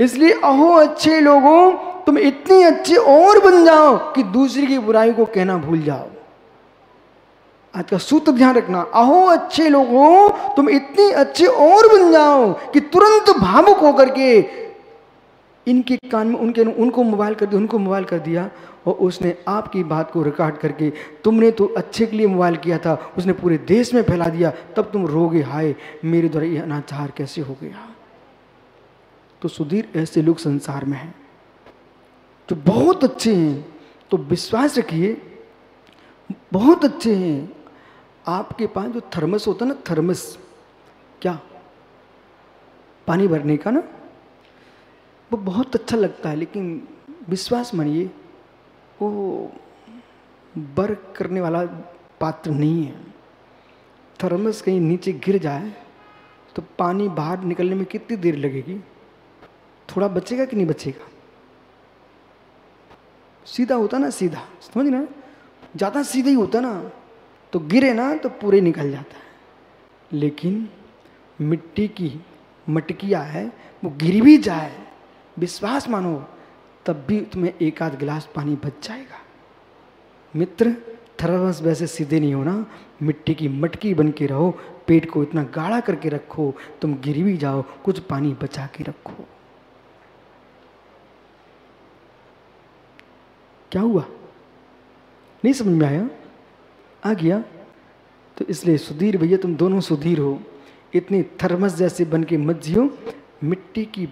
इसलिए अहो अच्छे लोगों, तुम इतने अच्छे और बन जाओ कि दूसरे की बुराई को कहना भूल जाओ। आज का सूत्र ध्यान रखना, अहो अच्छे लोगों, तुम इतने अच्छे और बन जाओ कि तुरंत भावुक होकर के इनके कान में उनको मोबाइल कर दिया, उनको मोबाइल कर दिया, और उसने आपकी बात को रिकॉर्ड करके, तुमने तो अच्छे के लिए मोबाइल किया था, उसने पूरे देश में फैला दिया, तब तुम रोगे हाय मेरे द्वारा यह अनाचार कैसे हो गया। तो सुधीर ऐसे लोग संसार में हैं जो बहुत अच्छे हैं। तो विश्वास रखिए, बहुत अच्छे हैं। आपके पास जो थर्मस होता है ना, थर्मस क्या पानी भरने का ना, वो बहुत अच्छा लगता है, लेकिन विश्वास मानिए वो बर्क करने वाला पात्र नहीं है। थर्मस कहीं नीचे गिर जाए तो पानी बाहर निकलने में कितनी देर लगेगी? थोड़ा बचेगा कि नहीं बचेगा? सीधा होता ना, सीधा, समझ ना, ज़्यादा सीधा ही होता ना, तो गिरे ना तो पूरे निकल जाता है। लेकिन मिट्टी की मटकिया है, वो गिर भी जाए, विश्वास मानो, तब भी तुम्हें एक आध गिलास पानी बच जाएगा। मित्र, थर्मस वैसे सीधे नहीं होना, मिट्टी की मटकी बन के रहो, पेट को इतना गाढ़ा करके रखो, तुम गिर भी जाओ कुछ पानी बचा के रखो। क्या हुआ? नहीं समझ में आया? आ गया? तो इसलिए सुधीर भैया, तुम दोनों सुधीर हो, इतनी थर्मस जैसे बन के मत जियो, मिट्टी की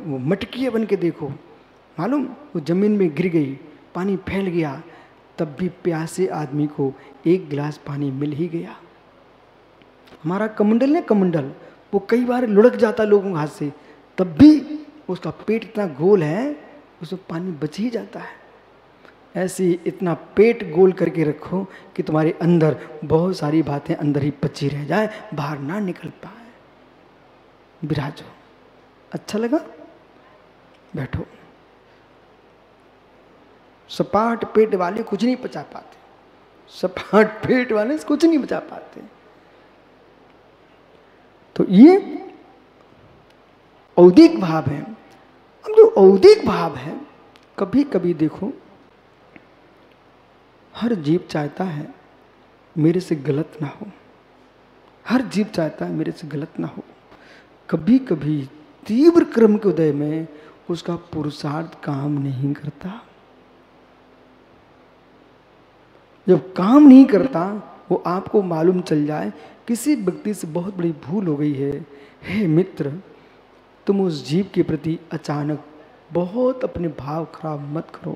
मटकियाँ बन के देखो। मालूम, वो जमीन में गिर गई, पानी फैल गया, तब भी प्यासे आदमी को एक गिलास पानी मिल ही गया। हमारा कमंडल है, कमंडल, वो कई बार लुढ़क जाता लोगों के हाथ से, तब भी उसका पेट इतना गोल है, उसमें पानी बच ही जाता है। ऐसे इतना पेट गोल करके रखो कि तुम्हारे अंदर बहुत सारी बातें अंदर ही पची रह जाए, बाहर ना निकल पाए। विराजो। अच्छा लगा? बैठो। सपाट पेट वाले कुछ नहीं पचा पाते, सपाट पेट वाले कुछ नहीं बचा पाते। तो ये औदिक भाव है। अब जो औदिक भाव है, कभी कभी देखो, हर जीव चाहता है मेरे से गलत ना हो, हर जीव चाहता है मेरे से गलत ना हो। कभी कभी तीव्र क्रम के उदय में उसका पुरुषार्थ काम नहीं करता। जब काम नहीं करता, वो आपको मालूम चल जाए किसी व्यक्ति से बहुत बड़ी भूल हो गई है, हे मित्र, तुम उस जीव के प्रति अचानक बहुत अपने भाव खराब मत करो।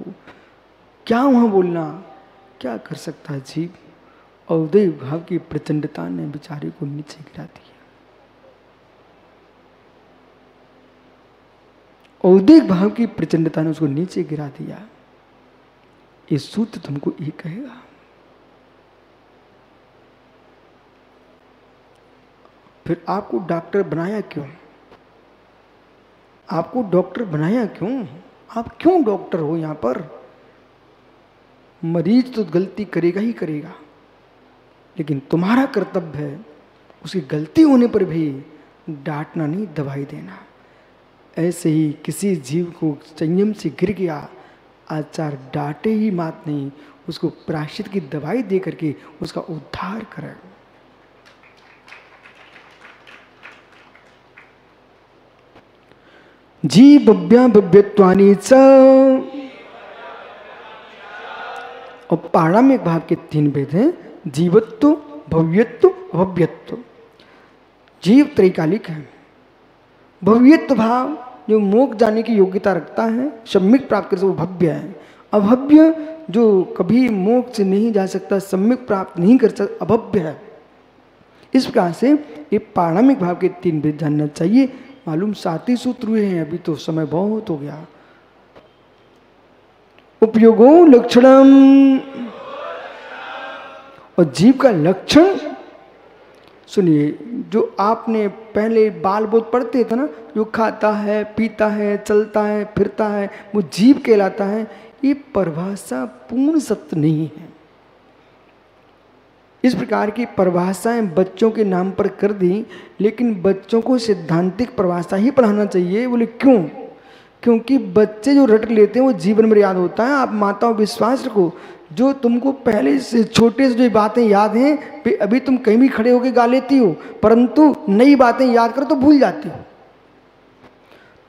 क्या वहाँ बोलना, क्या कर सकता है जीव? औदिक भाव की प्रचंडता ने बेचारे को नीचे गिरा दिया। औदिक भाव की प्रचंडता ने उसको नीचे गिरा दिया। ये सूत्र तुमको ये कहेगा। फिर आपको डॉक्टर बनाया क्यों? आपको डॉक्टर बनाया क्यों? आप क्यों डॉक्टर हो? यहाँ पर मरीज तो गलती करेगा ही करेगा, लेकिन तुम्हारा कर्तव्य है उसकी गलती होने पर भी डांटना नहीं, दवाई देना। ऐसे ही किसी जीव को संयम से गिर गया, आचार डांटे ही मात नहीं, उसको प्रायश्चित की दवाई दे करके उसका उद्धार करें। जीवभ्या भव्यत्वानि च, और पारमार्थिक भाव के 3 भेद हैं, जीवत्व, भव्यत्व, अभव्यत्व। जीव त्रैकालिक है। भव्यत्व भाव जो मोक्ष जाने की योग्यता रखता है, सम्यक प्राप्त कर सकता, वो भव्य है। अभव्य जो कभी मोक्ष नहीं जा सकता, सम्यक प्राप्त नहीं कर सकता, अभव्य है। इस प्रकार से ये पारमार्थिक भाव के 3 भेद जानना चाहिए। मालूम 7 ही सूत्र हुए हैं, अभी तो समय बहुत हो गया। उपयोगो लक्षणम, और जीव का लक्षण सुनिए। जो आपने पहले बाल बोध पढ़ते थे ना, जो खाता है, पीता है, चलता है, फिरता है, वो जीव कहलाता है। ये परिभाषा पूर्ण सत्य नहीं है। इस प्रकार की परिभाषाएं बच्चों के नाम पर कर दी, लेकिन बच्चों को सिद्धांतिक परिभाषा ही पढ़ाना चाहिए। बोले क्यों? क्योंकि बच्चे जो रट लेते हैं वो जीवन में याद होता है। आप माताओं विश्वास रखो, जो तुमको पहले से छोटे से जो बातें याद हैं अभी तुम कहीं भी खड़े होकर गा लेती हो, परंतु नई बातें याद करो तो भूल जाती हो।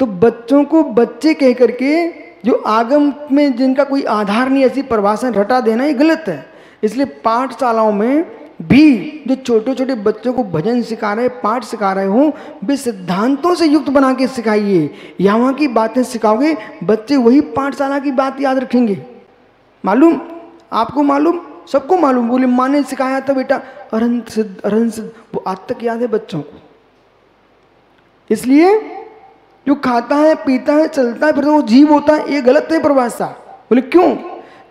तो बच्चों को बच्चे कह करके जो आगम में जिनका कोई आधार नहीं ऐसी परिभाषा रटा देना ये गलत है। इसलिए पाठशालाओं में भी जो छोटे छोटे बच्चों को भजन सिखा रहे, पाठ सिखा रहे हो, वे सिद्धांतों से युक्त बना के सिखाइए। यहाँ की बातें सिखाओगे बच्चे वही पाठशाला की बात याद रखेंगे। मालूम आपको, मालूम सबको मालूम, बोले माँ ने सिखाया था बेटा अरहंत सिद्ध अरहंत सिद्ध, वो आज तक याद है बच्चों को। इसलिए जो खाता है पीता है चलता है फिर तो वो जीव होता है, ये गलत है परिभाषा। बोले क्यों?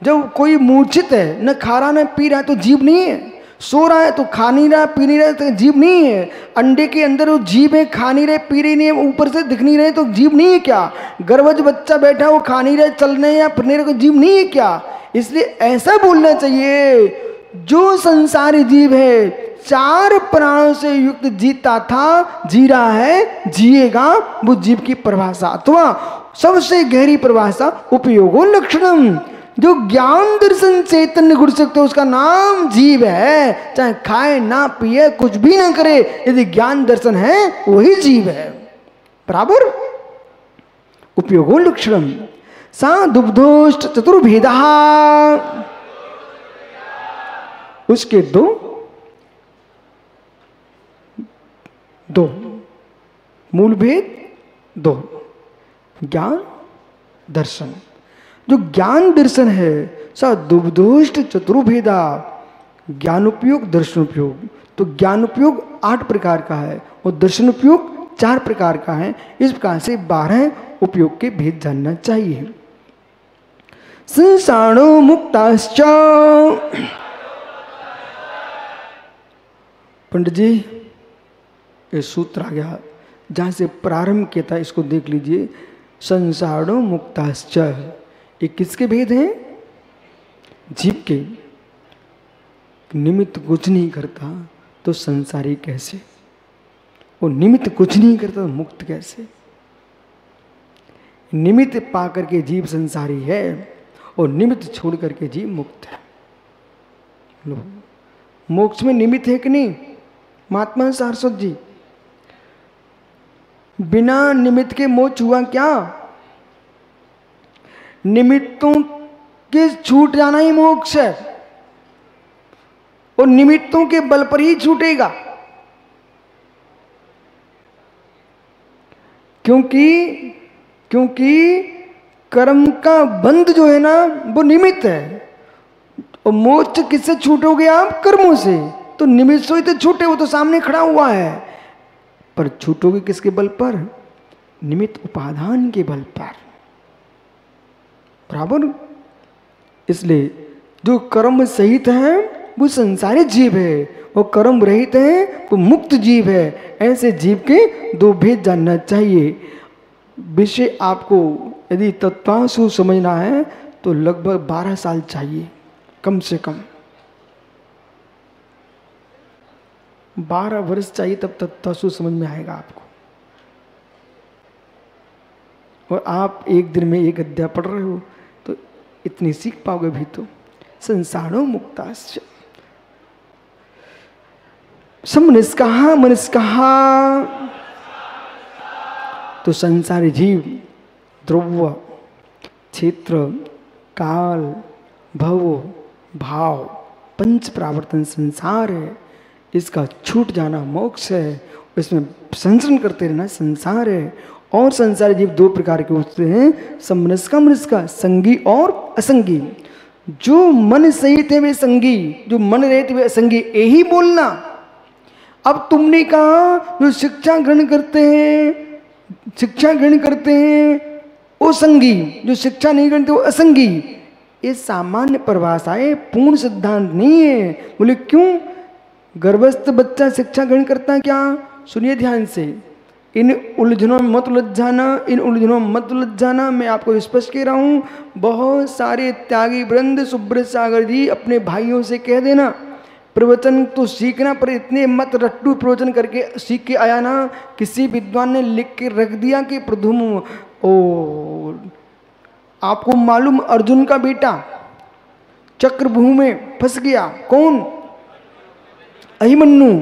जब कोई मूर्छित है, न खा रहा न पी रहा है तो जीव नहीं है। सो रहा है तो खा नहीं रहा पी नहीं रहा तो जीव नहीं है। अंडे के अंदर वो जीव है, खा नहीं रहे पी रही नहीं है, ऊपर से दिख नहीं रहे तो जीव नहीं है क्या? गर्भज बच्चा बैठा वो खा नहीं रहे चलने या फिरने रहे तो जीव नहीं है क्या? इसलिए ऐसा बोलना चाहिए, जो संसारी जीव है चार प्राणों से युक्त जीता था, जी रहा है, जिएगा, वो जीव की परिभाषा अथवा सबसे गहरी परिभाषा उपयोगो लक्षणम। जो ज्ञान दर्शन चैतन्य गुण सकते उसका नाम जीव है। चाहे खाए ना पिए कुछ भी ना करे, यदि ज्ञान दर्शन है वही जीव है। बराबर। उपयोगो लक्षणम सा दुग्धोष्ट चतुर्भेदा, उसके दो मूल भेद, दो ज्ञान दर्शन। जो ज्ञान दर्शन है सा दुग्धोष्ट चतुर्भेदा, ज्ञान उपयोग दर्शन उपयोग। तो ज्ञान उपयोग 8 प्रकार का है और दर्शन उपयोग 4 प्रकार का है। इस प्रकार से 12 उपयोग के भेद जानना चाहिए। संसारो मुक्ताश्च, पंडित जी ये सूत्र आ गया, जहाँ से प्रारंभ किया था इसको देख लीजिए। संसारो मुक्ताश्च, ये किसके भेद हैं? जीव के। निमित्त कुछ नहीं करता तो संसारी कैसे? वो निमित्त कुछ नहीं करता तो मुक्त कैसे? निमित्त पा करके जीव संसारी है और निमित्त छोड़ करके जीव मुक्त है। लो, मोक्ष में निमित्त है कि नहीं? महात्मा सारस्वत जी, बिना निमित्त के मोक्ष हुआ क्या? निमित्तों के छूट जाना ही मोक्ष है और निमित्तों के बल पर ही छूटेगा। क्योंकि कर्म का बंध जो है ना वो निमित्त है और मोक्ष किससे छूटोगे आप? कर्मों से। तो निमित्त से तो छूटे, वो तो सामने खड़ा हुआ है, पर छूटोगे किसके बल पर? निमित्त उपादान के बल पर। बराबर। इसलिए जो कर्म सहित है वो संसारी जीव है और कर्म रहित है वो मुक्त जीव है। ऐसे जीव के 2 भेद जानना चाहिए। विषय आपको यदि तत्वांशु समझना है तो लगभग 12 साल चाहिए, कम से कम 12 वर्ष चाहिए, तब तत्वांशु समझ में आएगा आपको। और आप एक दिन में 1 अध्याय पढ़ रहे हो तो इतनी सीख पाओगे भी। तो संसारो मुक्ताश्च समनिष्काहा मनिष्काहा, तो संसारी जीव ध्रुव क्षेत्र काल भव भाव 5 प्रावर्तन संसार है। इसका छूट जाना मोक्ष है, इसमें संचरण करते रहना संसार है। और संसारी जीव 2 प्रकार के होते हैं, समनस्का मनिष्का, संगी और असंगी। जो मन सहित है वे संगी, जो मन रहित वे असंगी, यही बोलना। अब तुमने कहा जो शिक्षा ग्रहण करते हैं वो संगी, जो शिक्षा नहीं करते वो असंगी। ये सामान्य परिभाषाएं, पूर्ण सिद्धांत नहीं है। बोले क्यों? गर्भस्थ बच्चा शिक्षा ग्रहण करता है क्या? सुनिए ध्यान से, इन उलझनों में मत उलझ जाना। मैं आपको स्पष्ट कह रहा हूँ। बहुत सारे त्यागी वृंद सुब्रत सागर जी अपने भाइयों से कह देना प्रवचन तो सीखना, पर इतने मत रट्टू प्रवचन करके सीख के आया ना। किसी विद्वान ने लिख के रख दिया कि प्रथम और आपको मालूम अर्जुन का बेटा चक्रव्यूह में फंस गया, कौन? अभिमन्यु।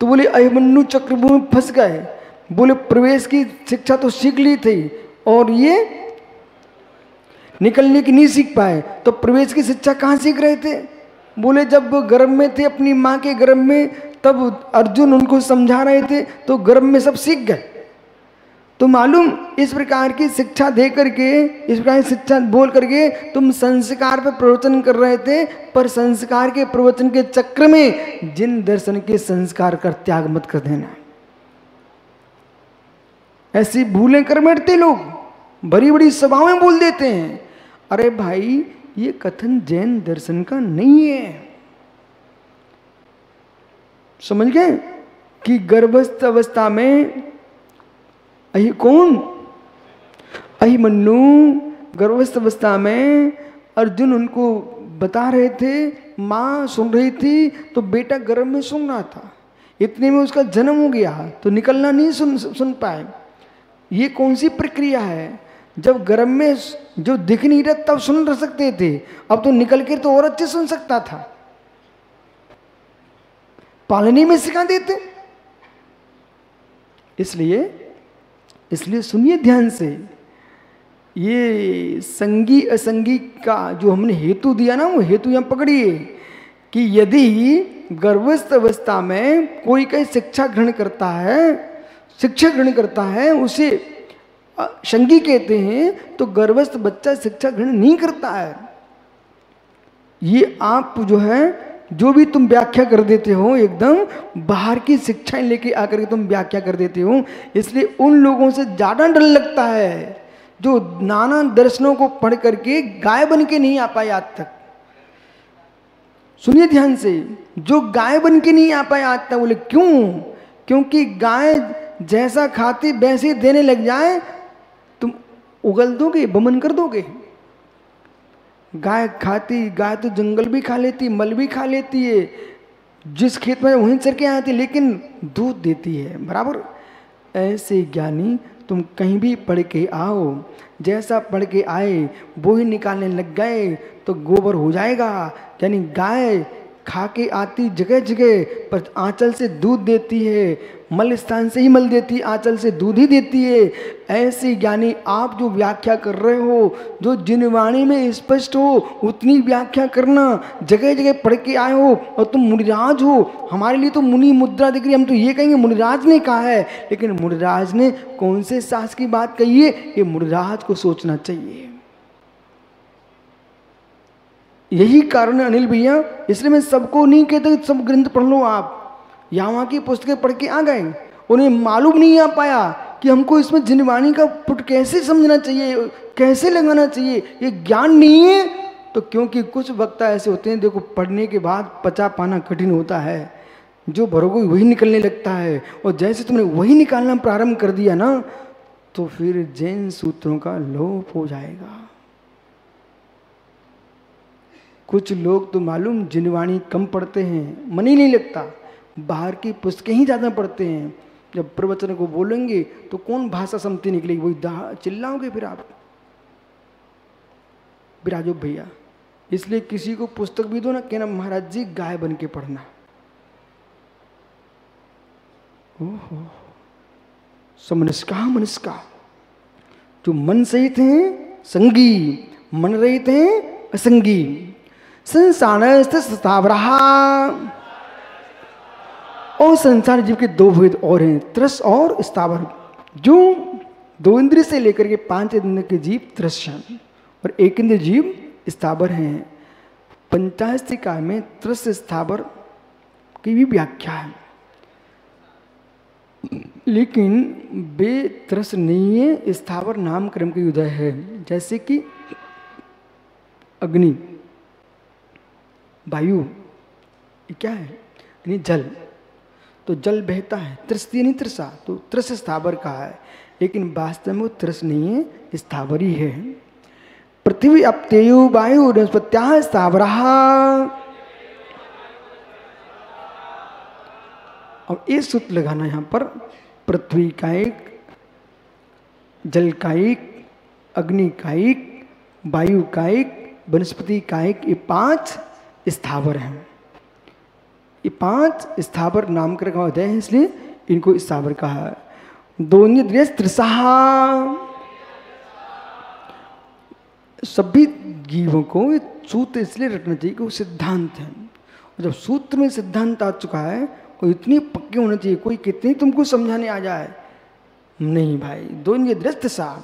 तो बोले अभिमन्यु चक्रव्यूह में फंस गए, बोले प्रवेश की शिक्षा तो सीख ली थी और ये निकलने की नहीं सीख पाए, तो प्रवेश की शिक्षा कहाँ सीख रहे थे? बोले जब गर्भ में थे अपनी माँ के गर्भ में, तब अर्जुन उनको समझा रहे थे तो गर्भ में सब सीख गए। तो मालूम इस प्रकार की शिक्षा दे करके, इस प्रकार की शिक्षा बोल करके तुम संस्कार पर प्रवचन कर रहे थे, पर संस्कार के प्रवचन के चक्र में जिन दर्शन के संस्कार का त्याग मत कर देना। ऐसी भूलें कर बैठते लोग, बड़ी बड़ी सभाओं में बोल देते हैं। अरे भाई ये कथन जैन दर्शन का नहीं है। समझ गए कि गर्भस्थ अवस्था में कौन? अभिमन्यु गर्भस्थ अवस्था में अर्जुन उनको बता रहे थे, माँ सुन रही थी तो बेटा गर्भ में सुन रहा था, इतने में उसका जन्म हो गया तो निकलना नहीं सुन पाए। ये कौन सी प्रक्रिया है? जब गर्भ में जो दिख नहीं रहा तब सुन सकते थे, अब तो निकल के तो और अच्छे सुन सकता था। पालने में सिखा देते। इसलिए सुनिए ध्यान से, ये संगी असंगी का जो हमने हेतु दिया ना, वो हेतु यहां पकड़िए कि यदि गर्भस्थ अवस्था में कोई कहीं शिक्षा ग्रहण करता है, उसे संगी कहते हैं, तो गर्भस्थ बच्चा शिक्षा ग्रहण नहीं करता है। ये आप जो है जो भी तुम व्याख्या कर देते हो, एकदम बाहर की शिक्षाएं लेके आकर के तुम व्याख्या कर देते हो, इसलिए उन लोगों से ज्यादा डर लगता है जो नाना दर्शनों को पढ़ करके गाय बन के नहीं आ पाए आज तक। सुनिए ध्यान से, जो गाय बन के नहीं आ पाए आज तक, बोले क्यों? क्योंकि गाय जैसा खाती वैसे देने लग जाए, तुम उगल दोगे, बमन कर दोगे। गाय गाय तो जंगल भी खा लेती, मल भी खा लेती है, जिस खेत में वहीं चर के आती, लेकिन दूध देती है बराबर। ऐसे ज्ञानी तुम कहीं भी पढ़ के आओ, जैसा पढ़ के आए वो ही निकालने लग गए तो गोबर हो जाएगा। यानी गाय खा के आती जगह जगह, पर आंचल से दूध देती है, मल स्थान से ही मल देती है, आंचल से दूध ही देती है। ऐसे ज्ञानी आप जो व्याख्या कर रहे हो, जो जिन वाणी में स्पष्ट हो उतनी व्याख्या करना। जगह जगह पढ़ के आए हो और तुम मुनिराज हो, हमारे लिए तो मुनि मुद्रा दिख रही, हम तो ये कहेंगे मुनिराज ने कहा है, लेकिन मुनिराज ने कौन से शास्त्र की बात कही है, ये मुनिराज को सोचना चाहिए। यही कारण है अनिल भैया, इसलिए मैं सबको नहीं कहता सब ग्रंथ पढ़ लो आप। यहाँ वहाँ की पुस्तकें पढ़ के आ गए, उन्हें मालूम नहीं आ पाया कि हमको इसमें जिनवाणी का पुट कैसे समझना चाहिए, कैसे लगाना चाहिए, ये ज्ञान नहीं है। तो क्योंकि कुछ वक्ता ऐसे होते हैं, देखो पढ़ने के बाद पचा पाना कठिन होता है, जो भरोगे वही निकलने लगता है, और जैसे तुमने वही निकालना प्रारंभ कर दिया ना, तो फिर जैन सूत्रों का लोप हो जाएगा। कुछ लोग तो मालूम जिनवाणी कम पढ़ते हैं, मन ही नहीं लगता, बाहर की पुस्तकें ही ज़्यादा पढ़ते हैं। जब प्रवचन को बोलेंगे तो कौन भाषा समझती निकलेगी, वही चिल्लाओगे फिर आप बिराजो भैया। इसलिए किसी को पुस्तक भी दो ना, कहना महाराज जी गाय बन के पढ़ना। ओहो, समनस्का मनस्का, जो मन सहित हैं संगी, मन रहित हैं असंगी। संसारस्थ स्थावरहा, और संसार जीव के दो भेद और हैं, त्रस और स्थावर। जो दो इंद्रिय से लेकर के 5 इंद्रिय के जीव त्रस हैं और एक इंद्रिय जीव स्थावर हैं। पंचास्तिका में त्रस स्थावर की भी व्याख्या है, लेकिन वे त्रस नहीं है, स्थावर नाम क्रम के उदय है। जैसे कि अग्नि, वायु, ये क्या है? यानी जल, तो जल बहता है, त्रस्ती नहीं त्रसा, तो त्रस स्थावर का है, लेकिन वास्तव में वो त्रस नहीं है, स्थावर ही है। पृथ्वी अप्तेयु वायु वनस्पत्याः स्थावरः। अब एक सूत्र लगाना यहाँ पर, पृथ्वी का एक जल कायिक, अग्नि कायिक, वायु कायिक, वनस्पति कायिक, ये 5 स्थावर हैं। ये 5 स्थावर नामकरण का होते हैं, इसलिए इनको स्थावर कहा है। सभी जीवों को ये सूत्र इसलिए रखना चाहिए कि वो सिद्धांत है। जब सूत्र में सिद्धांत आ चुका है वो इतनी पक्के होने चाहिए, कोई कितनी तुमको समझाने आ जाए नहीं भाई। 2 इंद्रिय दृष्ट सा,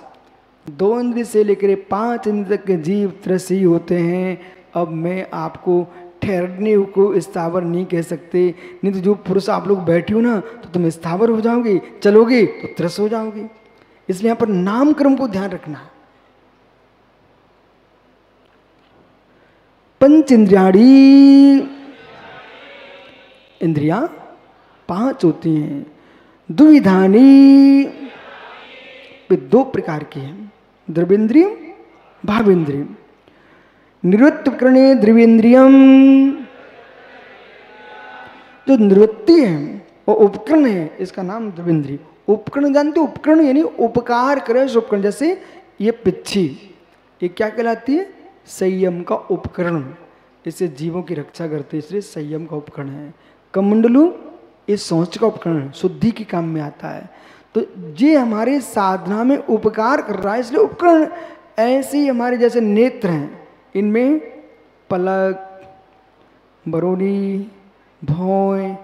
2 इंद्रिय से लेकर 5 इंद्रिय तक के जीव त्रसी होते हैं। अब मैं आपको ठहरने को स्थावर नहीं कह सकते, नहीं तो जो पुरुष आप लोग बैठे हो ना तो तुम स्थावर हो जाओगे, चलोगे तो त्रस हो जाओगे। इसलिए यहाँ पर नामक्रम को ध्यान रखना। पंच इंद्रियाणी, इंद्रिया 5 होती हैं। द्विविधानी, 2 प्रकार की हैं, द्रव्येंद्रिय, भावेंद्रिय। निवृत्तकरणे द्रव्येंद्रियम, जो निवृत्ति है वो उपकरण है, इसका नाम द्रव्येंद्रिय। उपकरण जानते हो, उपकरण यानी उपकार करे उपकरण। जैसे ये पिच्छी, ये क्या कहलाती है? संयम का उपकरण। इससे जीवों की रक्षा करते, इसलिए संयम का उपकरण है। कमंडलू, ये सोच का उपकरण है, शुद्धि के काम में आता है। तो ये हमारे साधना में उपकार कर रहा है, इसलिए उपकरण। ऐसे ही हमारे जैसे नेत्र हैं, इनमें पलक, बरोनी, भौं,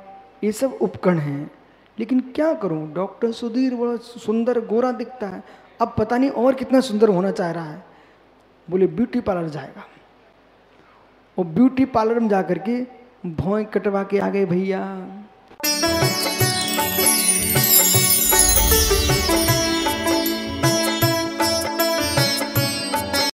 ये सब उपकरण हैं। लेकिन क्या करूं, डॉक्टर सुधीर बड़ा सुंदर गोरा दिखता है, अब पता नहीं और कितना सुंदर होना चाह रहा है, बोले ब्यूटी पार्लर जाएगा। और ब्यूटी पार्लर में जाकर के भौं कटवा के आ गए भैया।